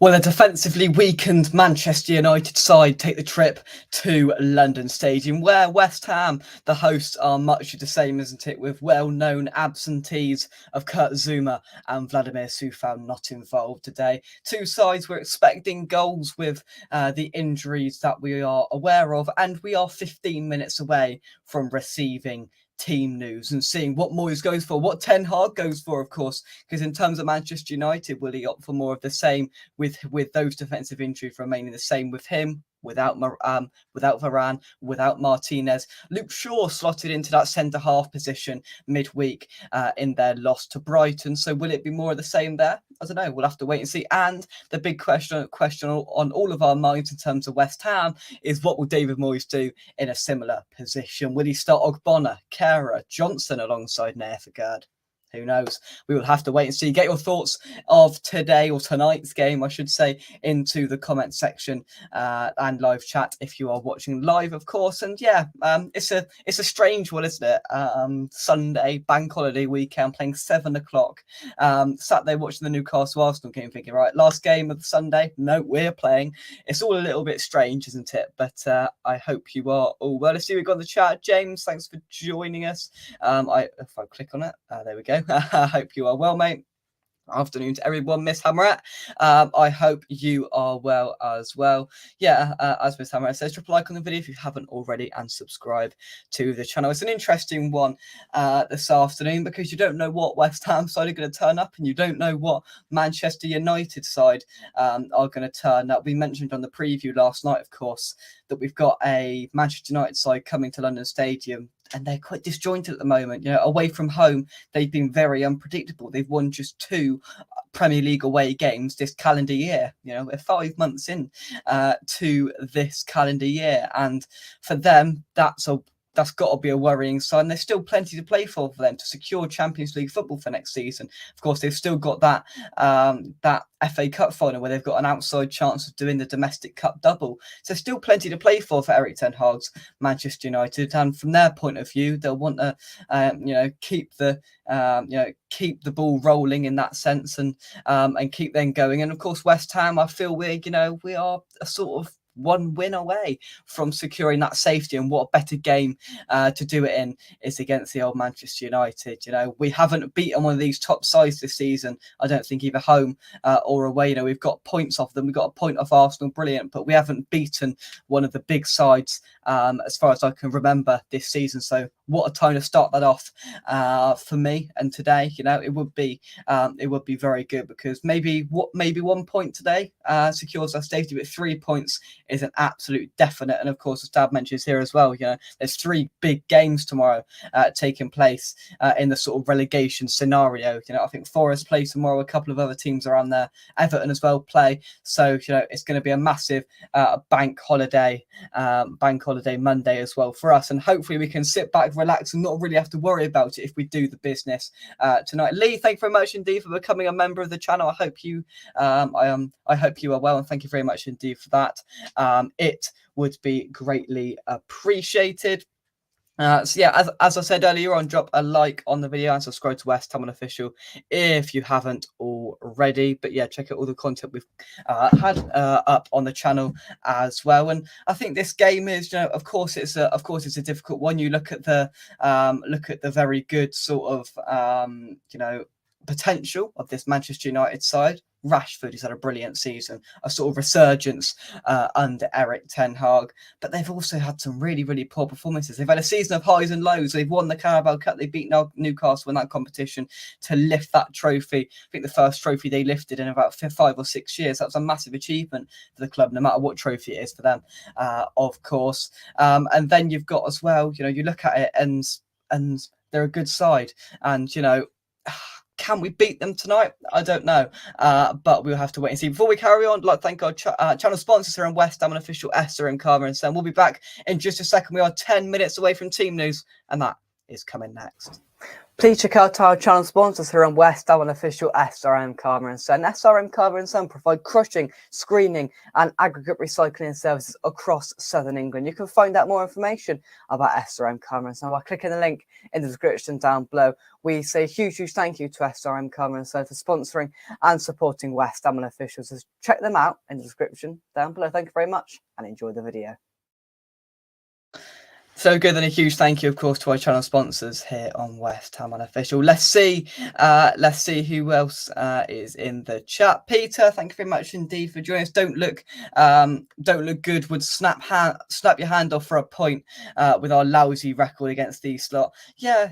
Well, a defensively weakened Manchester United side take the trip to London Stadium, where West Ham, the hosts, are much the same, isn't it? With well-known absentees of Kurt Zouma and Vladimir Coufal not involved today. Two sides were expecting goals with the injuries that we are aware of, and we are 15 minutes away from receiving team news and seeing what Moyes goes for, what Ten Hag goes for, of course, because in terms of Manchester United, will he opt for more of the same with those defensive injuries remaining the same with him? Without Varane, without Martinez, Luke Shaw slotted into that centre half position midweek in their loss to Brighton. So will it be more of the same there? I don't know. We'll have to wait and see. And the big question on all of our minds in terms of West Ham is, what will David Moyes do in a similar position? Will he start Ogbonna, Kehrer, Johnson alongside Nerfagard? Who knows? We will have to wait and see. Get your thoughts of today or tonight's game, I should say, into the comment section and live chat if you are watching live, of course. And yeah, it's a strange one, isn't it? Sunday, bank holiday weekend, playing 7 o'clock. Sat there watching the Newcastle Arsenal game, thinking, right, last game of the Sunday. No, we're playing. It's all a little bit strange, isn't it? But I hope you are all well. Let's see, we've got the chat. James, thanks for joining us. If I click on it, there we go. I hope you are well, mate. Afternoon to everyone. Miss Hammerat, I hope you are well as well. Yeah, as Miss Hammerat says, drop a like on the video if you haven't already and subscribe to the channel. It's an interesting one this afternoon because you don't know what West Ham side are going to turn up and you don't know what Manchester United side are going to turn up. We mentioned on the preview last night, of course, that we've got a Manchester United side coming to London Stadium, and they're quite disjointed at the moment. You know, away from home, they've been very unpredictable. They've won just 2 Premier League away games this calendar year. You know, we're 5 months in to this calendar year, and for them, that's got to be a worrying sign. There's still plenty to play for them to secure Champions League football for next season. Of course, they've still got that FA Cup final where they've got an outside chance of doing the domestic cup double. So still plenty to play for Eric Ten Hag's Manchester United. And from their point of view, they'll want to keep the ball rolling in that sense and keep them going. And of course, West Ham, I feel we are a sort of 1 win away from securing that safety, and what a better game to do it in is against the old Manchester United. You know, we haven't beaten one of these top sides this season, I don't think, either home or away. You know, we've got points off them, we've got a point off Arsenal, brilliant, but we haven't beaten one of the big sides as far as I can remember this season. So what a time to start that off for me. And today, you know, it would be very good, because maybe 1 point today secures our safety, but 3 points is an absolute definite. And of course, as Dad mentions here as well, you know, there's 3 big games tomorrow taking place in the sort of relegation scenario. You know, I think Forest play tomorrow, a couple of other teams around there, Everton as well play. So, you know, it's going to be a massive bank holiday Monday as well for us. And hopefully we can sit back, relax, and not really have to worry about it if we do the business tonight. Lee, thank you very much indeed for becoming a member of the channel. I hope you I hope you are well, and thank you very much indeed for that. It would be greatly appreciated. So yeah, as I said earlier on, drop a like on the video and subscribe to West Ham Official if you haven't already. But yeah, check out all the content we've had up on the channel as well. And I think this game is, you know, of course it's a difficult one. You look at the very good sort of potential of this Manchester United side. Rashford has had a brilliant season, a sort of resurgence under Eric Ten Hag, but they've also had some really, really poor performances. They've had a season of highs and lows. They've won the Carabao Cup. They beat Newcastle in that competition to lift that trophy. I think the first trophy they lifted in about 5 or 6 years. That was a massive achievement for the club, no matter what trophy it is for them, of course. And then you've got as well, you know, you look at it and they're a good side, and you know, can we beat them tonight? I don't know, but we'll have to wait and see. Before we carry on, I'd like to thank our channel sponsors here on West Ham and Official, Esther and Karma and Sam. We'll be back in just a second. We are 10 minutes away from team news, and that is coming next. Please check out our channel sponsors here on West Ham and official SRM Carver & Son. SRM Carver & Son provide crushing, screening and aggregate recycling services across southern England. You can find out more information about SRM Carver & Son by clicking the link in the description down below. We say a huge thank you to SRM Carver & Son for sponsoring and supporting West Ham and officials. Check them out in the description down below. Thank you very much and enjoy the video. So good, and a huge thank you, of course, to our channel sponsors here on West Ham Unofficial. Let's see who else is in the chat. Peter, thank you very much indeed for joining us. Don't look good. Would snap your hand off for a point with our lousy record against these lot. Yeah.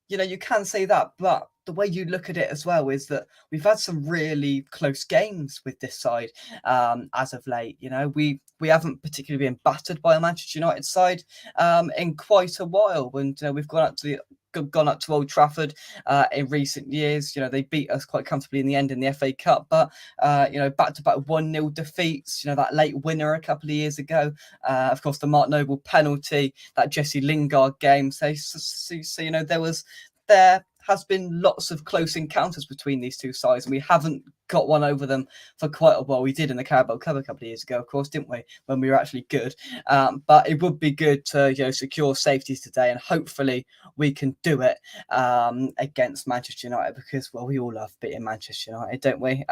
You know, you can say that, but the way you look at it as well is that we've had some really close games with this side as of late. You know, we haven't particularly been battered by a Manchester United side in quite a while, and we've gone up to Old Trafford in recent years. You know, they beat us quite comfortably in the end in the FA Cup, but you know, back-to-back 1-0 defeats. You know, that late winner a couple of years ago. Of course, the Mark Noble penalty, that Jesse Lingard game. So you know, there has been lots of close encounters between these two sides, and we haven't got one over them for quite a while. We did in the Carabao Cup a couple of years ago, of course, didn't we, when we were actually good. But it would be good to, you know, secure safeties today, and hopefully we can do it against Manchester United, because, well, we all love beating Manchester United, don't we?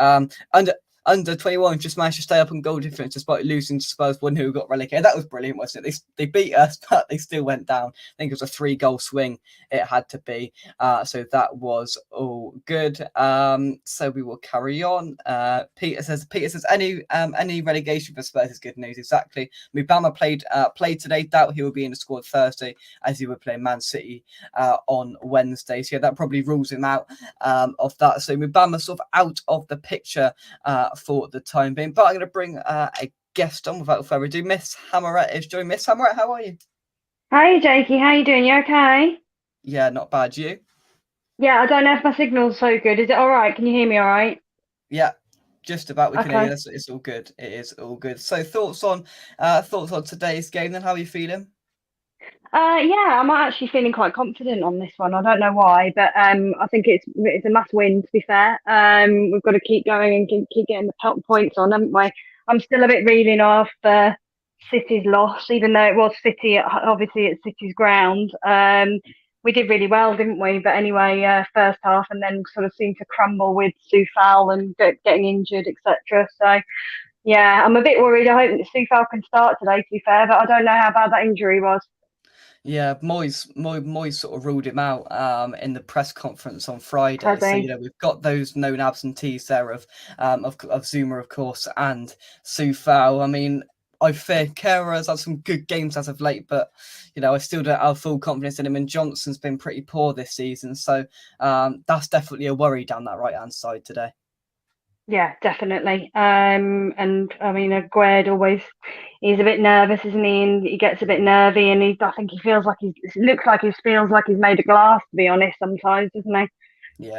Under 21 just managed to stay up on goal difference despite losing to Spurs 1-0, got relegated. That was brilliant, wasn't it? They beat us, but they still went down. I think it was a 3-goal swing. It had to be. So that was all good. So we will carry on. Peter says any relegation for Spurs is good news. Exactly. Mubama played today. Doubt he will be in the squad Thursday, as he would play Man City on Wednesday. So yeah, that probably rules him out of that. So Mubama sort of out of the picture for the time being. But I'm going to bring a guest on without further ado. Miss Hammerette is joining. Miss Hammerette, how are you? Hi, Jakey. How you doing? You okay? Yeah, not bad. You? Yeah, I don't know if my signal's so good. Is it all right? Can you hear me all right? Yeah, just about. We can hear you. Okay. It's all good. It is all good. So thoughts on today's game then? How are you feeling? Yeah, I'm actually feeling quite confident on this one. I don't know why, but I think it's a must win, to be fair. We've got to keep going and keep getting the points on, haven't we? I'm still a bit reeling off City's loss, even though it was City, obviously at City's ground. We did really well, didn't we? But anyway, first half, and then sort of seemed to crumble with Soufal and getting injured, etc. So yeah, I'm a bit worried. I hope that Soufal can start today, to be fair, but I don't know how bad that injury was. Yeah, Moyes sort of ruled him out in the press conference on Friday. Has So, you he? know, we've got those known absentees there of Zuma, of course, and Soufal. I mean, I fear Kehrer has had some good games as of late, but, you know, I still don't have full confidence in him. And Johnson's been pretty poor this season. So that's definitely a worry down that right-hand side today. Yeah, definitely. And I mean, Aguerd always, he's a bit nervous, isn't he? And he gets a bit nervy, and I think he feels like it looks like he feels like he's made of glass, to be honest, sometimes, doesn't he?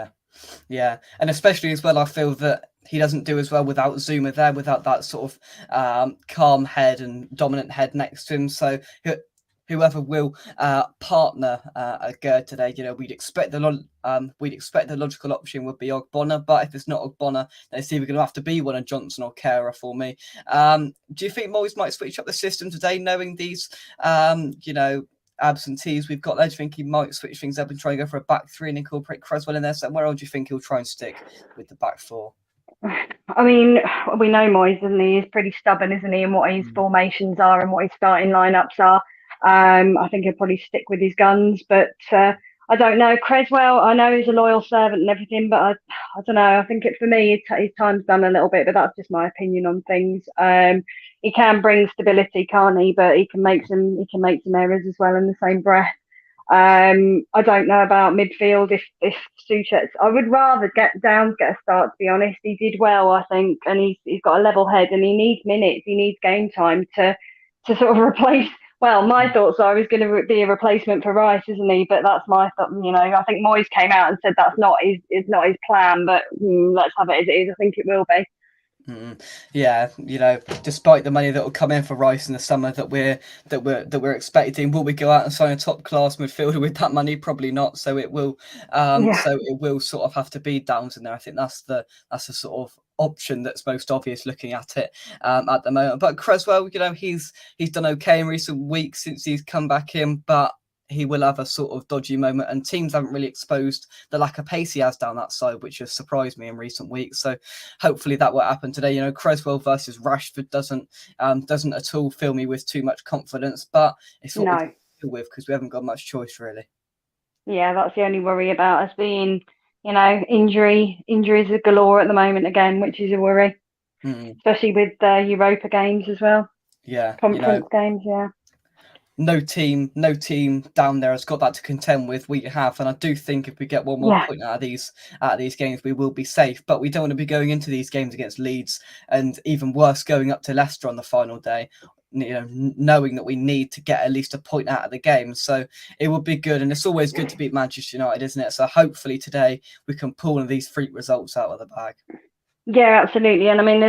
Yeah, and especially as well, I feel that he doesn't do as well without Zuma there, without that sort of calm head and dominant head next to him. So whoever will partner Gerd today, you know, we'd expect the logical option would be Ogbonna, but if it's not Ogbonna, then it's either going to have to be one of Johnson or Kehrer for me. Do you think Moyes might switch up the system today, knowing these, you know, absentees we've got there? Do you think he might switch things up and try and go for a back three and incorporate Cresswell in there somewhere, or do you think he'll try and stick with the back four? I mean, we know Moyes, isn't he? He's pretty stubborn, isn't he? And what his formations are and what his starting lineups are. I think he'll probably stick with his guns, but I don't know. Creswell, I know he's a loyal servant and everything, but I don't know. I think for me, his time's done a little bit, but that's just my opinion on things. He can bring stability, can't he? But he can make some errors as well in the same breath. I don't know about midfield if Suchet. I would rather Downs get a start, to be honest. He did well, I think, and he's got a level head, and he needs minutes. He needs game time to sort of replace. Well, my thoughts are he's going to be a replacement for Rice, isn't he? But that's my thought. You know, I think Moyes came out and said that's not his plan. But let's have it as it is. I think it will be. Yeah, despite the money that will come in for Rice in the summer that we're expecting, will we go out and sign a top class midfielder with that money? Probably not. So it will, sort of have to be Downs in there. I think that's the sort of option that's most obvious looking at it at the moment. But Cresswell, he's done okay in recent weeks since he's come back in, but he will have a sort of dodgy moment, and teams haven't really exposed the lack of pace he has down that side, which has surprised me in recent weeks. So hopefully that will happen today. Cresswell versus Rashford doesn't at all fill me with too much confidence, but it's what we deal with because we haven't got much choice really. Yeah, that's the only worry about us being, injuries are galore at the moment again, which is a worry, especially with the Europa games as well. Yeah, conference games. Yeah. No team down there has got that to contend with. We have, and I do think if we get one more point out of these games, we will be safe. But we don't want to be going into these games against Leeds, and even worse, going up to Leicester on the final day, knowing that we need to get at least a point out of the game. So it would be good, and it's always good to beat Manchester United, isn't it? So hopefully today we can pull one of these freak results out of the bag. Yeah, absolutely. And I mean,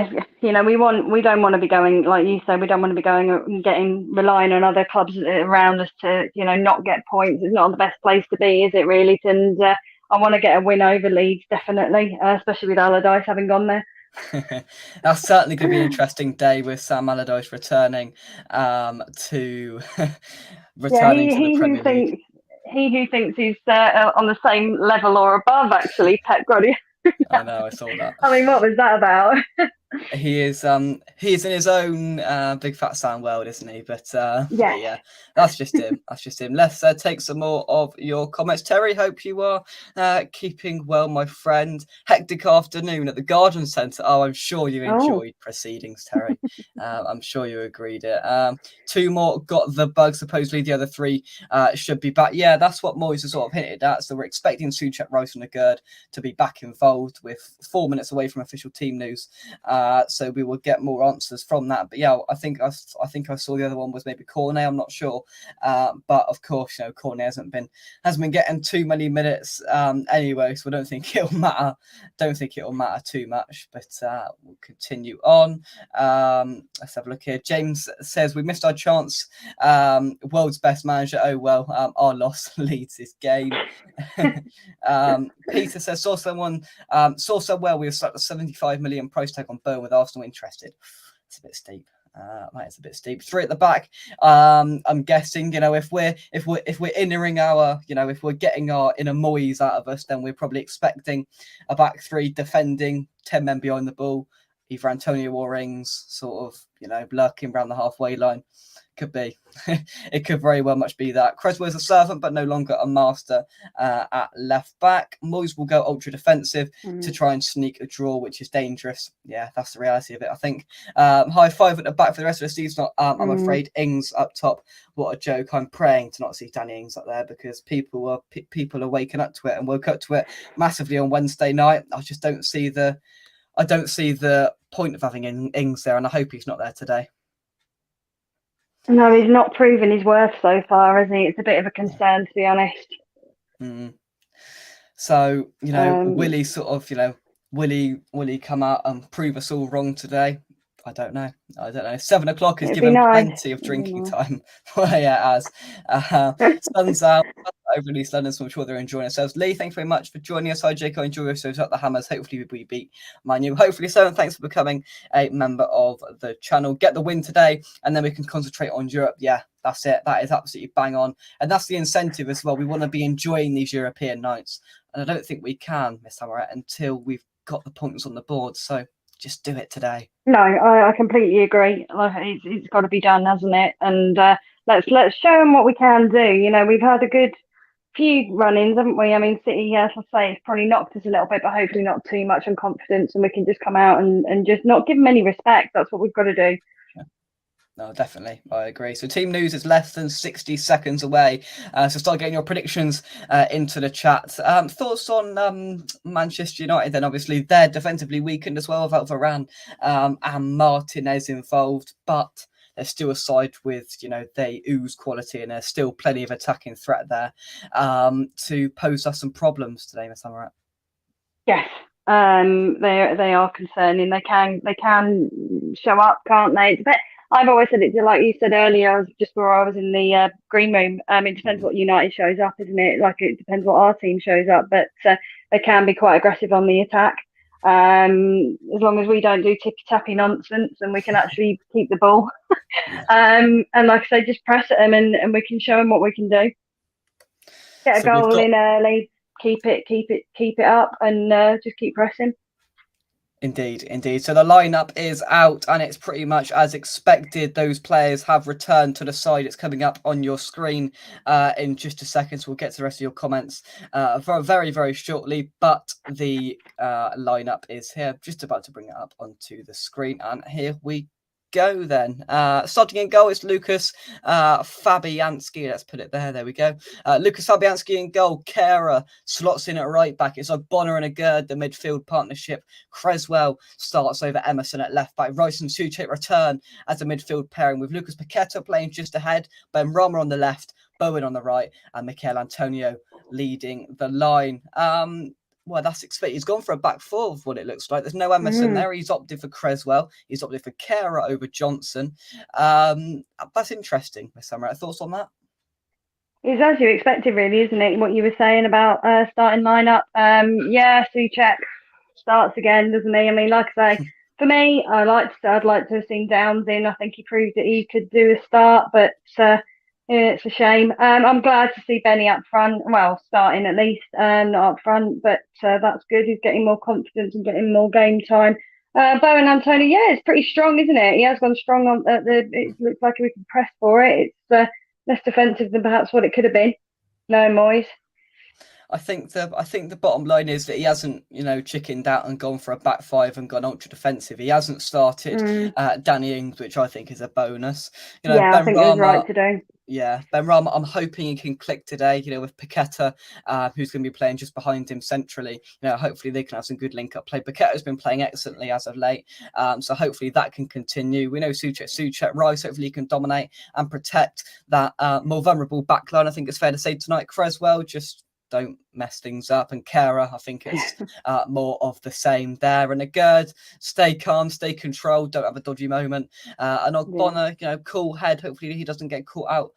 we don't want to be going, like you said, we don't want to be going and relying on other clubs around us to, not get points. It's not the best place to be, is it really? And I want to get a win over Leeds, definitely, especially with Allardyce having gone there. That's certainly going to be an interesting day with Sam Allardyce returning to the Premier League. He who thinks he's on the same level or above, actually, Pep Guardiola. I know, I saw that. I mean, what was that about? He is in his own big fat sound world, isn't he? But yeah, that's just him. Let's take some more of your comments. Terry, hope you are keeping well, my friend. Hectic afternoon at the Garden Centre. Oh, I'm sure you enjoyed proceedings, Terry. I'm sure you agreed it. 2 more got the bug. Supposedly the other 3 should be back. Yeah, that's what Moyes has sort of hinted at. So we're expecting Souček, Rice and Nagurd to be back involved with 4 minutes away from official team news. So we will get more answers from that. But yeah, I think I saw the other one was maybe Cornet. I'm not sure, but of course, Cornet hasn't been getting too many minutes anyway, so I don't think it'll matter. Too much. But we'll continue on. Let's have a look here. James says we missed our chance. World's best manager. Oh well, our loss leads this game. Peter says saw somewhere we have stuck a 75 million price tag on Burn with Arsenal interested. It's a bit steep. That is a bit steep. 3 at the back. I'm guessing, if we're innering our, if we're getting our inner Moyes out of us, then we're probably expecting a back 3 defending, 10 men behind the ball, either Antonio or Ings, sort of, lurking around the halfway line. Could be. It could very well much be that. Cresswell's a servant, but no longer a master at left back. Moyes will go ultra defensive to try and sneak a draw, which is dangerous. Yeah, that's the reality of it, I think. High 5 at the back for the rest of the season. I'm afraid Ings up top. What a joke. I'm praying to not see Danny Ings up there because people are waking up to it and woke up to it massively on Wednesday night. I just don't see the point of having Ings there, and I hope he's not there today. No, he's not proven his worth so far, has he? It's a bit of a concern, to be honest. So, will he sort of, will he come out and prove us all wrong today? I don't know. 7 o'clock is given plenty of drinking time. Well, yeah, as sun's out over in East London, so I'm sure they're enjoying themselves. Lee, thanks very much for joining us. Hi, Jake. I enjoy yourselves at the Hammers. Hopefully we beat Man U. Hopefully so. And thanks for becoming a member of the channel. Get the win today, and then we can concentrate on Europe. Yeah, that's it. That is absolutely bang on. And that's the incentive as well. We want to be enjoying these European nights. And I don't think we can, Miss Hammerett, until we've got the points on the board. So just do it today. No, I completely agree. It's got to be done, hasn't it? And let's show them what we can do. We've had a good few run-ins, haven't we? I mean, City, as I say, it's probably knocked us a little bit, but hopefully not too much on confidence, and we can just come out and just not give them any respect. That's what we've got to do. No, definitely. I agree. So team news is less than 60 seconds away. So start getting your predictions into the chat. Thoughts on Manchester United then? Obviously, they're defensively weakened as well without Varane and Martinez involved. But they're still a side with, they ooze quality and there's still plenty of attacking threat there to pose us some problems today, Miss Hammerett. Yes. They are concerning. They can show up, can't they? But I've always said it, like you said earlier, just before I was in the green room. It depends what United shows up, isn't it? Like it depends what our team shows up, but they can be quite aggressive on the attack. As long as we don't do tippy tappy nonsense and we can actually keep the ball. And like I say, just press at them and we can show them what we can do. Get a goal in early, keep it up, and just keep pressing. Indeed. So the lineup is out and it's pretty much as expected. Those players have returned to the side. It's coming up on your screen in just a second. So we'll get to the rest of your comments very, very shortly. But the lineup is here. Just about to bring it up onto the screen. And here we go then. Starting in goal, it's Lucas Fabianski. Let's put it there. There we go. Lucas Fabianski in goal. Kehrer slots in at right back. It's like Bonner and Agurd, the midfield partnership. Cresswell starts over Emerson at left back. Rice and Souček return as a midfield pairing with Lucas Paqueta playing just ahead. Benrahma on the left, Bowen on the right, and Michail Antonio leading the line. Well, that's expected. He's gone for a back four of what it looks like. There's no Emerson there. He's opted for Cresswell. He's opted for Kehrer over Johnson. That's interesting, Miss Summer. Thoughts on that? It's as you expected, really, isn't it? What you were saying about starting lineup. Souček starts again, doesn't he? I mean, like I say, for me, I'd like to have seen Downs in. I think he proved that he could do a start, but it's a shame. I'm glad to see Benny up front. Well, starting at least, not up front, but that's good. He's getting more confidence and getting more game time. Bowen Antonio, it's pretty strong, isn't it? He has gone strong on it looks like we can press for it. It's less defensive than perhaps what it could have been. No, Moyes. I think the bottom line is that he hasn't, chickened out and gone for a back five and gone ultra defensive. He hasn't started Danny Ings, which I think is a bonus. I think it was right to do. Yeah, Benrahma, I'm hoping he can click today, with Paqueta, who's going to be playing just behind him centrally. Hopefully they can have some good link-up play. Paqueta's been playing excellently as of late, so hopefully that can continue. We know Souček, Rice, hopefully he can dominate and protect that more vulnerable backline. I think it's fair to say tonight, Cresswell, just don't mess things up, and Kehrer, I think it's more of the same there. And Agurd, stay calm, stay controlled, don't have a dodgy moment. And Bonner, cool head. Hopefully he doesn't get caught out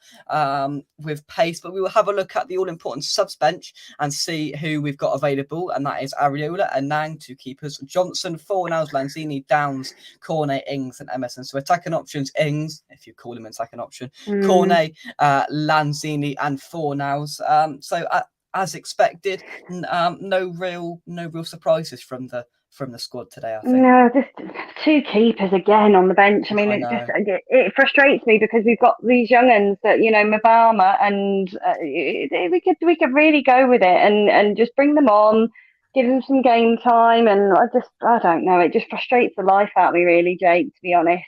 with pace. But we will have a look at the all-important subs bench and see who we've got available, and that is Areola and Nang, two keepers. Johnson, Fornals, Lanzini, Downs, Cornet, Ings, and Emerson. So attacking options: Ings, if you call him an attacking option, Cornet, Lanzini, and Fornals. As expected, no real surprises from the squad today, I think. No, just two keepers again on the bench. I mean, it frustrates me because we've got these young uns that Mabama, and we could really go with it and just bring them on, give them some game time, and I don't know. It just frustrates the life out of me, really, Jake. To be honest.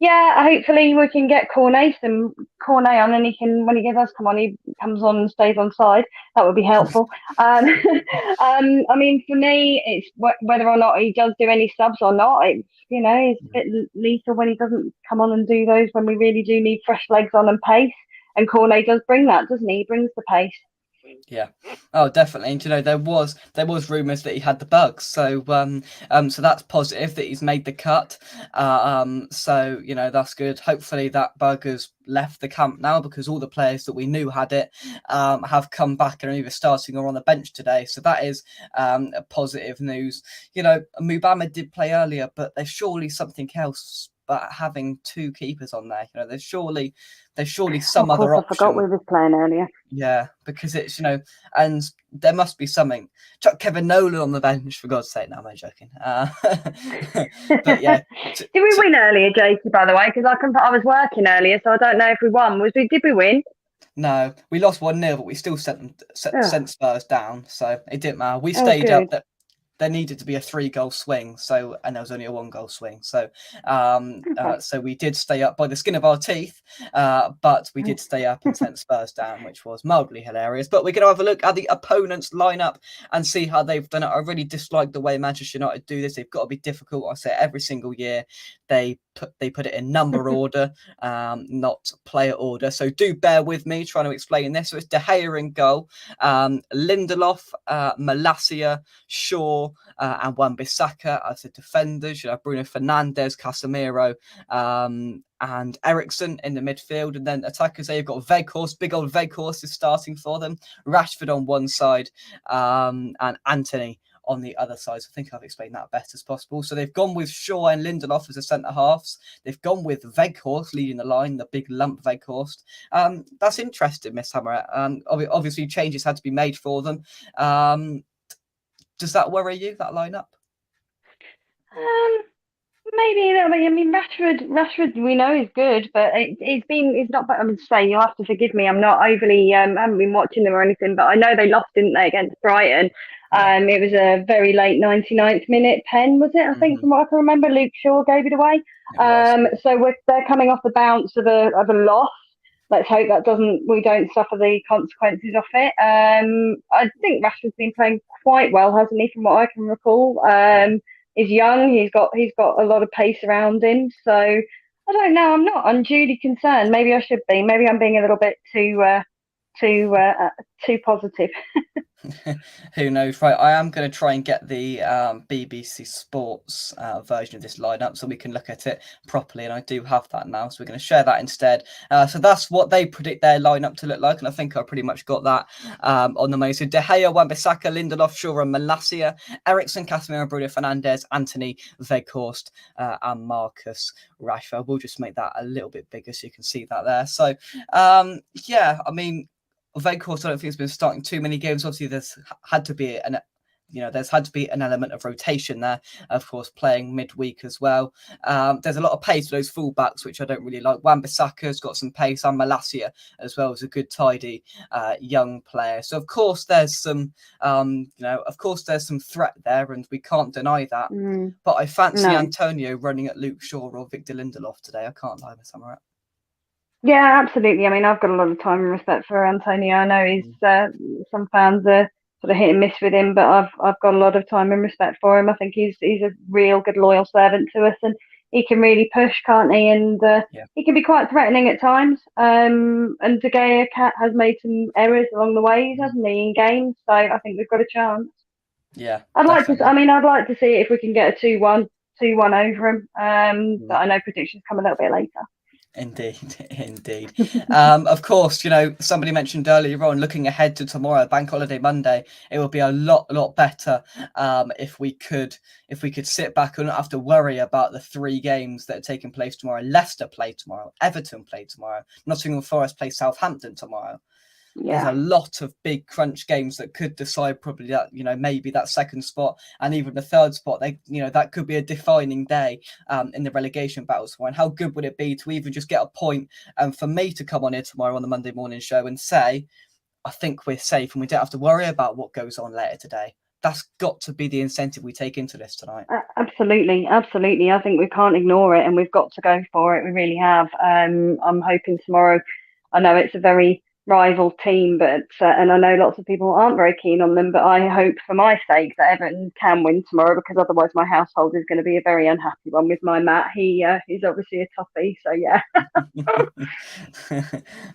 Yeah, hopefully we can get Cornet on, and he can, when he does come on, he comes on and stays on side. That would be helpful. I mean, for me, it's whether or not he does do any subs or not. It's it's a bit lethal when he doesn't come on and do those when we really do need fresh legs on and pace. And Cornet does bring that, doesn't he? He brings the pace. Yeah, oh, definitely. And there was rumours that he had the bugs, so so that's positive that he's made the cut. So that's good. Hopefully that bug has left the camp now, because all the players that we knew had it have come back and are either starting or on the bench today. So that is a positive news. Mubama did play earlier, but there's surely something else. But having two keepers on there, there's surely some other option. I forgot we were playing earlier. Yeah, because it's and there must be something. Chuck Kevin Nolan on the bench, for God's sake. No, I'm joking. But yeah, did we win earlier, Jakey? By the way, because I was working earlier, so I don't know if we won. Did we win? No, we lost 1-0, but we still sent Spurs down, so it didn't matter. We stayed up. There needed to be a 3-goal swing, and there was only a 1-goal swing. So, so we did stay up by the skin of our teeth, but we did stay up and sent Spurs down, which was mildly hilarious. But we're going to have a look at the opponent's lineup and see how they've done it. I really dislike the way Manchester United do this. They've got to be difficult. I say it every single year. They they put it in number order, not player order. So do bear with me trying to explain this. So it's De Gea in goal, Lindelof, Malacia, Shaw, and Wan-Bissaka as the defenders. You have Bruno Fernandes, Casemiro, and Eriksen in the midfield. And then attackers, they've got Weghorst, big old Weghorst is starting for them. Rashford on one side, and Antony on the other side. So I think I've explained that best as possible. So they've gone with Shaw and Lindelof as the centre halves. They've gone with Weghorst leading the line, the big lump Weghorst. That's interesting, Miss Hammer. Obviously, changes had to be made for them. Does that worry you, that lineup? Maybe a little bit. I mean, Rashford, we know is good, but it's not. I mean, say you'll have to forgive me. I'm not overly. Haven't been watching them or anything, but I know they lost, didn't they, against Brighton? It was a very late 99th minute pen, was it? I think from what I can remember, Luke Shaw gave it away. So they're coming off the bounce of a loss. Let's hope we don't suffer the consequences of it. I think Rashford's been playing quite well, hasn't he? From what I can recall. He's young. He's got a lot of pace around him. So I don't know. I'm not unduly concerned. Maybe I should be. Maybe I'm being a little bit too positive. Who knows, right? I am going to try and get the BBC Sports version of this lineup so we can look at it properly, and I do have that now, so we're going to share that instead. So that's what they predict their lineup to look like, and I think I pretty much got that on the money. So De Gea, Wan-Bissaka, Lindelof, Shaw and Malacia, Eriksen, Casemiro, Bruno Fernandes, Antony, Weghorst, and Marcus Rashford. We'll just make that a little bit bigger so you can see that there. So yeah, I mean, Weghorst, I don't think has been starting too many games. Obviously, there's had to be an element of rotation there. Of course, playing midweek as well. There's a lot of pace for those fullbacks, which I don't really like. Wan-Bissaka's got some pace, and Malacia as well as a good, tidy young player. So of course, there's some, there's some threat there, and we can't deny that. But I fancy Antonio running at Luke Shaw or Victor Lindelof today. I can't lie, Miss Hammer. Yeah, absolutely. I mean, I've got a lot of time and respect for Antonio. I know he's some fans are sort of hit and miss with him, but I've got a lot of time and respect for him. I think he's a real good loyal servant to us, and he can really push, can't he? And he can be quite threatening at times. And De Gea has made some errors along the way, hasn't he, in games? So I think we've got a chance. Yeah, I'd like to see if we can get a 2-1 over him. But I know predictions come a little bit later. Indeed. Of course, somebody mentioned earlier on, looking ahead to tomorrow, Bank Holiday Monday, it would be a lot better if we could sit back and not have to worry about the 3 games that are taking place tomorrow. Leicester play tomorrow, Everton play tomorrow, Nottingham Forest play Southampton tomorrow. There's a lot of big crunch games that could decide probably that, maybe that second spot and even the third spot. That could be a defining day in the relegation battles. And how good would it be to even just get a point and for me to come on here tomorrow on the Monday morning show and say, I think we're safe and we don't have to worry about what goes on later today. That's got to be the incentive we take into this tonight. Absolutely. I think we can't ignore it and we've got to go for it. We really have. I'm hoping tomorrow, I know it's a very rival team, but and I know lots of people aren't very keen on them, but I hope for my sake that Everton can win tomorrow, because otherwise my household is going to be a very unhappy one with my Matt. He's obviously a toughie, so yeah.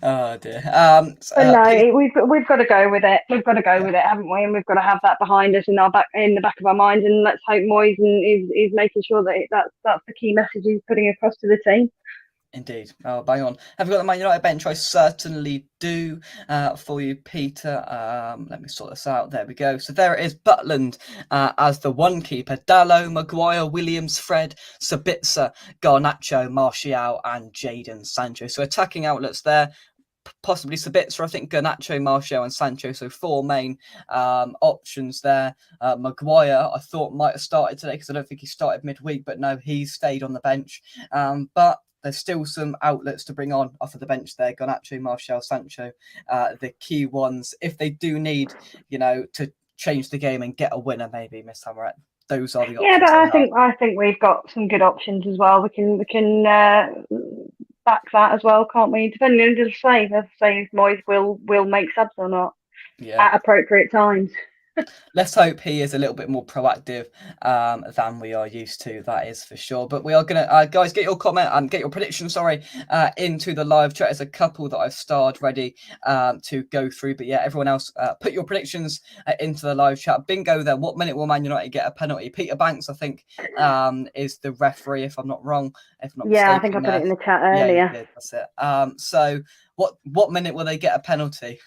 Oh dear. We've got to go with it. We've got to go with it, haven't we? And we've got to have that behind us in the back of our minds. And let's hope Moyes is making sure that's the key message he's putting across to the team. Indeed. Oh, bang on. Have you got the Man United bench? I certainly do for you, Peter. Let me sort this out. There we go. So there it is. Butland as the one keeper. Dalot, Maguire, Williams, Fred, Sabitzer, Garnacho, Martial and Jadon Sancho. So attacking outlets there. Possibly Sabitzer, I think Garnacho, Martial and Sancho. So 4 main options there. Maguire, I thought might have started today because I don't think he started midweek, but no, he stayed on the bench. But there's still some outlets to bring on off of the bench there. Garnacho, Martial, Sancho, the key ones. If they do need, to change the game and get a winner, maybe, Miss Hammerett, those are the options. Yeah, but I think we've got some good options as well. We can back that as well, can't we? Depending on say if Moyes will make subs or not at appropriate times. Let's hope he is a little bit more proactive than we are used to. That is for sure. But we are gonna, guys, get your comment and get your prediction. Sorry, into the live chat. There's a couple that I've starred ready to go through. But yeah, everyone else, put your predictions into the live chat. Bingo there. What minute will Man United get a penalty? Peter Banks, I think, is the referee, if I'm not wrong. If I'm not mistaken. I think I put it in the chat earlier. Yeah, you did. That's it. So what minute will they get a penalty?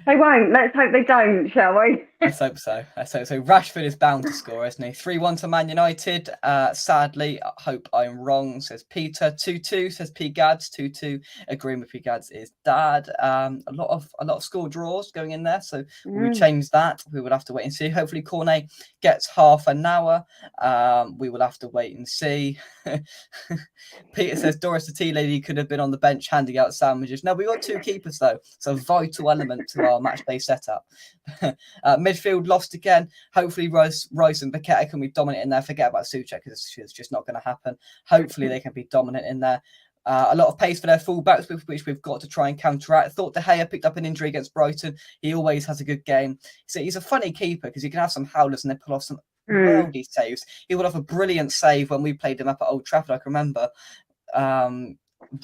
They won't. Let's hope they don't, shall we? Let's hope so. Rashford is bound to score, isn't he? 3-1 to Man United. Sadly, I hope I'm wrong, says Peter. 2-2, says P. Gads. 2-2. Agreeing with P. Gads is Dad. A lot of score draws going in there. So we change that. We will have to wait and see. Hopefully Cornet gets half an hour. We will have to wait and see. Peter says Doris the tea lady could have been on the bench handing out sandwiches. No, we got 2 keepers though. It's a vital element to our match day setup. Midfield lost again. Hopefully Rice and Paqueta can be dominant in there. Forget about Souček because it's just not going to happen. Hopefully they can be dominant in there. A lot of pace for their fullbacks, which we've got to try and counteract. Thought De Gea picked up an injury against Brighton. He always has a good game. So he's a funny keeper because you can have some howlers and they pull off some worldy saves. He would have a brilliant save when we played him up at Old Trafford. I can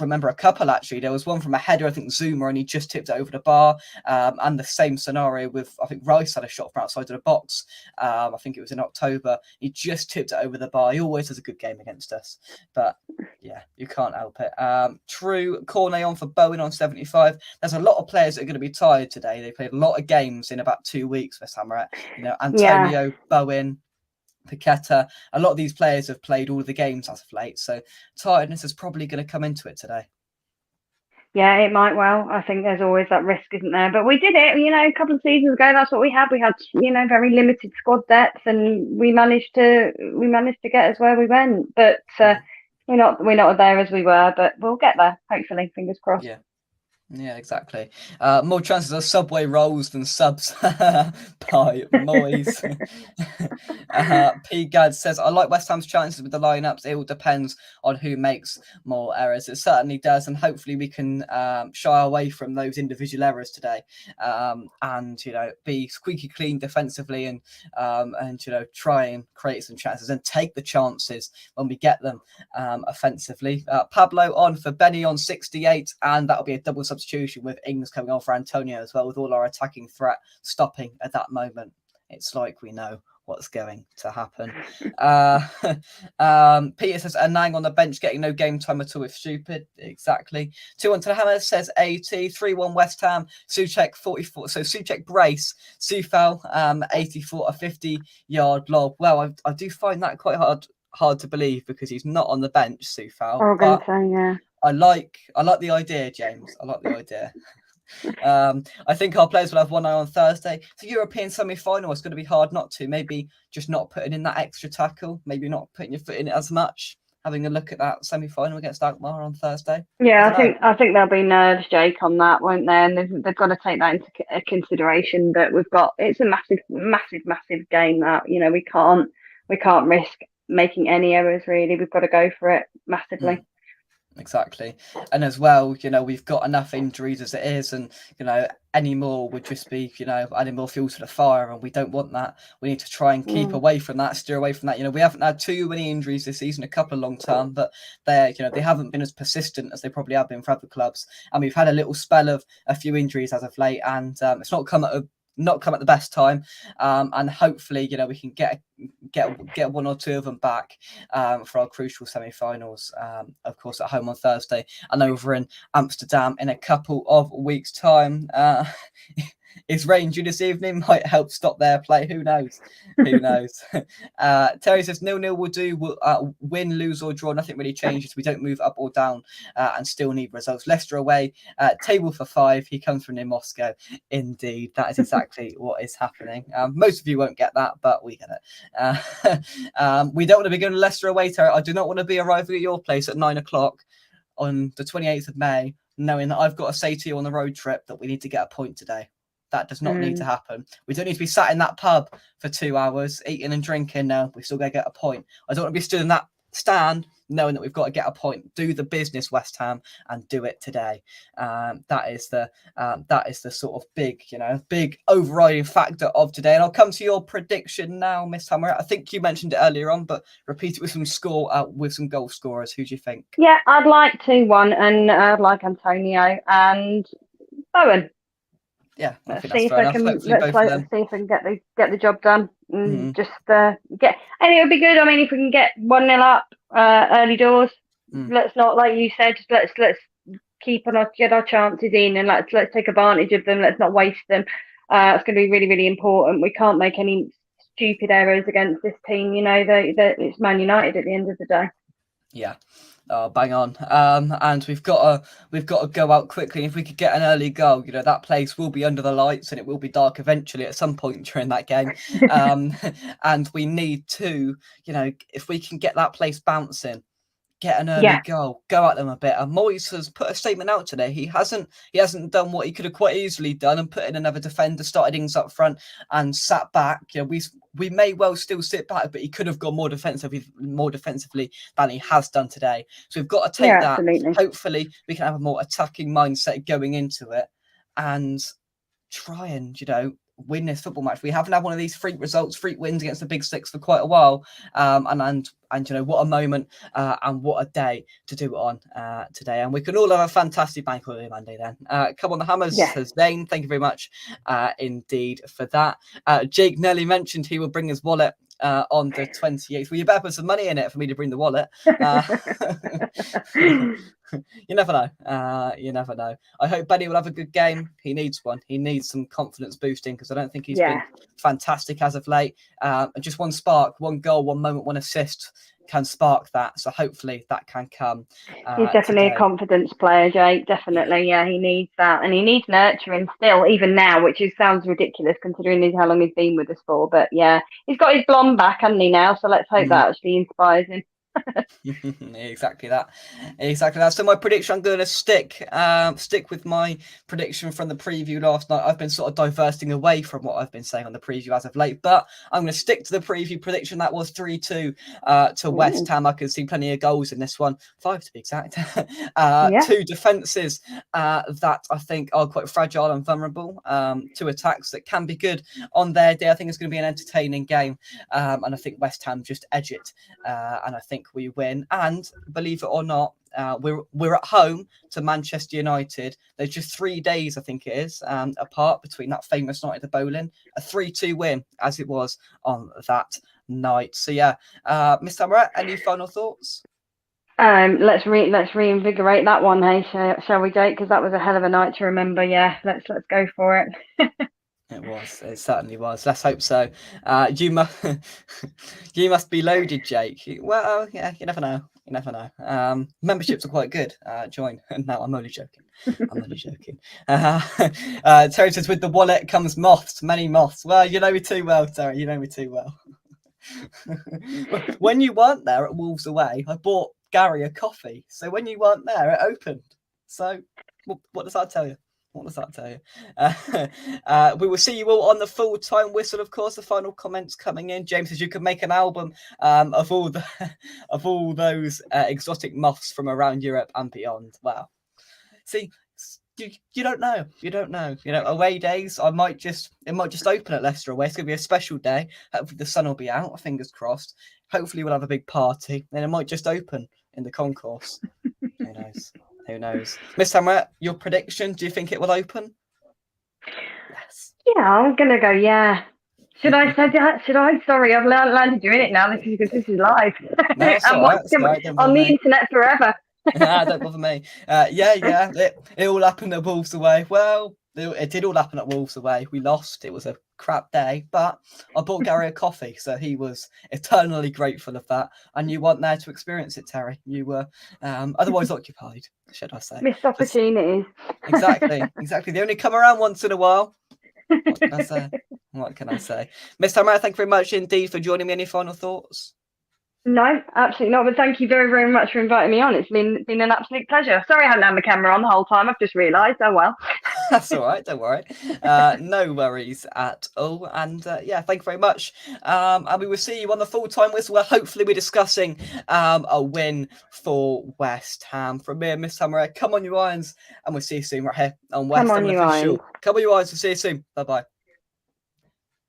remember a couple actually. There was one from a header, I think Zuma, and he just tipped it over the bar. And the same scenario with, I think Rice had a shot from outside of the box. I think it was in October. He just tipped it over the bar. He always has a good game against us. But yeah, you can't help it. True. Cornet on for Bowen on 75. There's a lot of players that are going to be tired today. They played a lot of games in about 2 weeks for Samarat. Antonio, Bowen, Paqueta, a lot of these players have played all of the games as of late, so tiredness is probably going to come into it today. Yeah, it might well. I think there's always that risk, isn't there? But we did it, a couple of seasons ago. That's what we had. We had, very limited squad depth, and we managed to get us where we went. But we're not there as we were, but we'll get there. Hopefully, fingers crossed. Yeah, exactly. More chances of Subway rolls than subs by Moyes. P. Gad says, I like West Ham's chances with the lineups. It all depends on who makes more errors. It certainly does, and hopefully we can shy away from those individual errors today, and be squeaky clean defensively, and try and create some chances and take the chances when we get them offensively. Pablo on for Benny on 68, and that'll be a double substitution with Ings coming on for Antonio as well, with all our attacking threat stopping at that moment. It's like we know what's going to happen. Peter says, Anang on the bench getting no game time at all is stupid. Exactly. 2-1 to the Hammer says 80. 3-1 West Ham. Souček 44. So Souček brace. Soufal 84, a 50-yard lob. Well, I do find that quite hard to believe because he's not on the bench, Soufal. Yeah. I like the idea, James. I like the idea. I think our players will have one eye on Thursday. It's a European semi-final. It's going to be hard not to. Maybe just not putting in that extra tackle. Maybe not putting your foot in it as much. Having a look at that semi-final against Alkmaar on Thursday. Yeah, I think there'll be nerves, Jake, on that, won't there? And they've got to take that into consideration. That it's a massive, massive, massive game. That we can't risk making any errors. Really, we've got to go for it massively. Exactly. And as well, we've got enough injuries as it is, and any more would just be adding more fuel to the fire, and we don't want that. We need to try and keep away from that, steer away from that. We haven't had too many injuries this season, a couple of long term, but they haven't been as persistent as they probably have been for other clubs, and we've had a little spell of a few injuries as of late, and it's not come at the best time, and hopefully we can get one or two of them back for our crucial semi-finals, of course at home on Thursday and over in Amsterdam in a couple of weeks' time. Is rain due this evening? Might help stop their play. Who knows? Terry says 0-0 will do. We'll win, lose or draw. Nothing really changes. We don't move up or down and still need results. Leicester away. Table for 5. He comes from near Moscow. Indeed, that is exactly what is happening. Most of you won't get that, but we get it. We don't want to be going to Leicester away, Terry. I do not want to be arriving at your place at 9 o'clock on the 28th of May, knowing that I've got to say to you on the road trip that we need to get a point today. That does not need to happen. We don't need to be sat in that pub for 2 hours eating and drinking. No, we still got to get a point. I don't want to be stood in that stand knowing that we've got to get a point, do the business, West Ham, and do it today. That is the sort of big overriding factor of today. And I'll come to your prediction now, Miss Hammer. I think you mentioned it earlier on, but repeat it with some goal scorers. Who do you think? Yeah, I'd like 2-1, and I'd like Antonio and Bowen. Yeah, Let's see if I can get the job done and just get. And it would be good. I mean, if we can get 1-0 up early doors, let's not, like you said, let's get our chances in, and let's take advantage of them. Let's not waste them. It's going to be really, really important. We can't make any stupid errors against this team. You know, it's Man United at the end of the day. Yeah. Bang on. And we've got to go out quickly. If we could get an early goal, that place will be under the lights and it will be dark eventually at some point during that game. And we need to, if we can get that place bouncing, get an early goal, go at them a bit. And Moyes has put a statement out today. He hasn't done what he could have quite easily done and put in another defender, started things up front and sat back. We may well still sit back, but he could have gone more defensively than he has done today. So we've got to take that. Absolutely. Hopefully we can have a more attacking mindset going into it and try and, win this football match. We haven't had one of these freak wins against the big six for quite a while. And what a moment and what a day to do it on today. And we can all have a fantastic bank holiday Monday then. Come on the Hammers, says Zane. Thank you very much indeed for that. Jake Nelly mentioned he will bring his wallet on the 28th. Well, you better put some money in it for me to bring the wallet. You never know. I hope Benny will have a good game. He needs one. He needs some confidence boosting because I don't think he's been fantastic as of late. And just one spark, one goal, one moment, one assist can spark that. So hopefully that can come. He's definitely today. A confidence player, Jake. Definitely. Yeah, he needs that. And he needs nurturing still, even now, which sounds ridiculous considering how long he's been with us for. But yeah, he's got his blonde back, hasn't he, now? So let's hope that actually inspires him. Exactly that. So my prediction, I'm going to stick with my prediction from the preview last night. I've been sort of diversing away from what I've been saying on the preview as of late, but I'm going to stick to the preview prediction. That was 3-2 to West Ham. I can see plenty of goals in this one, 5 to be exact. Two defences that I think are quite fragile and vulnerable. Two attacks that can be good on their day. I think it's going to be an entertaining game, and I think West Ham just edge it, and I think we win. And believe it or not, we're at home to Manchester United. There's just 3 days, I think it is, apart between that famous night at the Bowling. A 3-2 win, as it was on that night. So yeah, Miss Tamara, any final thoughts? Let's reinvigorate that one, hey, shall we, Jake? Because that was a hell of a night to remember. Yeah, let's go for it. It certainly was. Let's hope so. You must be loaded, Jake. Well, yeah, you never know. Memberships are quite good. Join. No, I'm only joking. Terry says, with the wallet comes moths, many moths. Well, you know me too well, Terry. You know me too well. When you weren't there at Wolves away, I bought Gary a coffee. So when you weren't there, it opened. So what does that tell you? We will see you all on the full-time whistle. Of course, the final comments coming in. James says you could make an album of all those exotic moths from around Europe and beyond. Wow. See, you don't know. Away days. It might just open at Leicester away. It's gonna be a special day. Hopefully the sun will be out. Fingers crossed. Hopefully we'll have a big party. Then it might just open in the concourse. Who knows? Miss Tamara, your prediction, do you think it will open? Yes. Yeah, I'm going to go, yeah. Should I say that? Sorry, I've landed you in it now. This is live. No, it's all right. On the internet forever. Don't bother me. It all happened at Wolves away. Well, it did all happen at Wolves away. We lost. It was a crap day, but I bought Gary a coffee, so he was eternally grateful of that. And you weren't there to experience it, Terry. You were otherwise occupied, should I say? Missed opportunities. Exactly. They only come around once in a while. What can I say? Miss Tamara, thank you very much indeed for joining me. Any final thoughts? No, absolutely not. But thank you very, very much for inviting me on. It's been an absolute pleasure. Sorry I hadn't had my camera on the whole time. I've just realised. Oh well. That's all right, don't worry. No worries at all. And yeah, thank you very much. And we will see you on the full-time whistle, where hopefully we're discussing a win for West Ham. From me and Miss Summer, come on you Irons, and we'll see you soon right here on West Come on, Ham you Official. Irons. Come on you Irons, we'll see you soon. Bye-bye.